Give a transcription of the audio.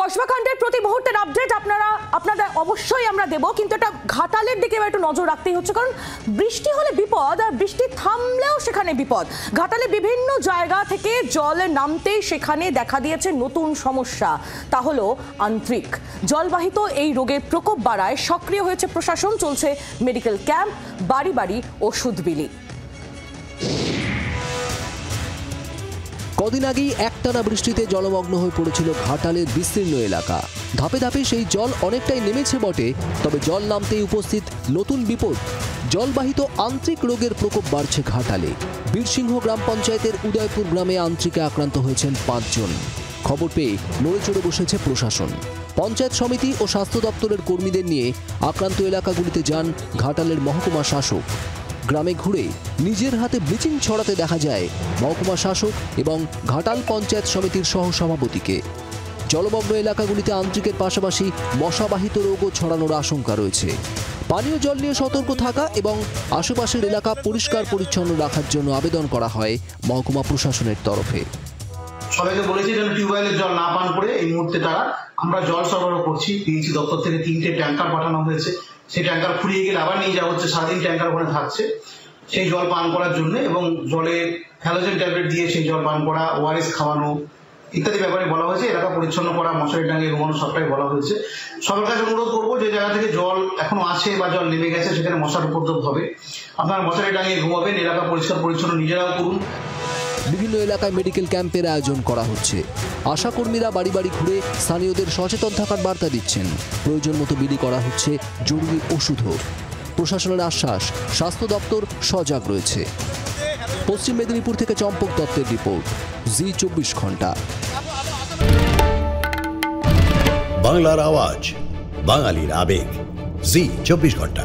কসবাকাণ্ডের প্রতি মুহূর্তের আপডেট আপনাদের অবশ্যই আমরা দেব, কিন্তু এটা ঘাটালের দিকে একটু নজর রাখতেই হচ্ছে, কারণ বৃষ্টি হলে বিপদ আর বৃষ্টি থামলেও সেখানে বিপদ। ঘাটালে বিভিন্ন জায়গা থেকে জল নামতেই সেখানে দেখা দিয়েছে নতুন সমস্যা, তা হলো আন্ত্রিক। জলবাহিত এই রোগের প্রকোপ বাড়ায় সক্রিয় হয়েছে প্রশাসন, চলছে মেডিকেল ক্যাম্প, বাড়ি বাড়ি ওষুধ বিলি। কদিন আগেই একটানা বৃষ্টিতে জলমগ্ন হয়ে পড়েছিল ঘাটালের বিস্তীর্ণ এলাকা। ধাপে ধাপে সেই জল অনেকটাই নেমেছে বটে, তবে জল নামতেই উপস্থিত নতুন বিপদ। জলবাহিত আন্ত্রিক রোগের প্রকোপ বাড়ছে ঘাটালে। বীরসিংহ গ্রাম পঞ্চায়েতের উদয়পুর গ্রামে আন্ত্রিকে আক্রান্ত হয়েছেন 5 জন। খবর পেয়ে নড়ে চড়ে বসেছে প্রশাসন। পঞ্চায়েত সমিতি ও স্বাস্থ্য দপ্তরের কর্মীদের নিয়ে আক্রান্ত এলাকাগুলিতে যান ঘাটালের মহকুমা শাসক। গ্রামে ঘুরে নিজের হাতে ব্লিচিং ছড়াতে দেখা যায় মহকুমা শাসক এবং ঘাটাল পঞ্চায়েত সমিতির সহসভাপতিকে। জলমগ্ন এলাকাগুলিতে আন্ত্রিকের পাশাপাশি মশাবাহিত রোগও ছড়ানোর আশঙ্কা রয়েছে। পানীয় জল নিয়ে সতর্ক থাকা এবং আশেপাশের এলাকা পরিষ্কার পরিচ্ছন্ন রাখার জন্য আবেদন করা হয় মহকুমা প্রশাসনের তরফে। সবাইকে বলেছি যেন টিউবওয়েলের জল না পান করে এই মুহূর্তে আমরা জল সরবরাহ করছি। পিএইচি দপ্তর থেকে 3টে ট্যাঙ্কার পাঠানো হয়েছে, সেই ট্যাঙ্কার ফুরিয়ে গেলে আবার নিয়ে যাওয়া হচ্ছে। সারাদিন ট্যাঙ্কার ওখানে থাকছে সেই জল পান করার জন্য, এবং জলে হ্যালোজেন ট্যাবলেট দিয়ে সেই জল পান করা, ওআরএস খাওয়ানো ইত্যাদি ব্যাপারে বলা হয়েছে। এলাকা পরিচ্ছন্ন করা, মশারি টাঙিয়ে ঘুমানো সবটাই বলা হয়েছে। সবার কাছে অনুরোধ করবো যে জায়গা থেকে জল এখনো আছে বা জল নেমে গেছে সেখানে মশার উপদ্রব হবে, আপনারা মশারি টাঙিয়ে ঘুমাবেন। এলাকা পরিষ্কার পরিচ্ছন্ন নিজেরাও করুন। বিভিন্ন এলাকায় মেডিকেল ক্যাম্পের আয়োজন করা হচ্ছে। আশাকর্মীরা বাড়ি বাড়ি ঘুরে স্থানীয়দের সচেতন থাকার বার্তা দিচ্ছেন। প্রয়োজন মতো বিলি করা হচ্ছে জরুরি ওষুধও। প্রশাসনের আশ্বাস, স্বাস্থ্য দপ্তর সজাগ রয়েছে। পশ্চিম মেদিনীপুর থেকে চম্পক দত্তের রিপোর্ট, জি 24 ঘন্টা। বাংলার আওয়াজ, বাঙালির আবেগ, জি 24 ঘন্টা।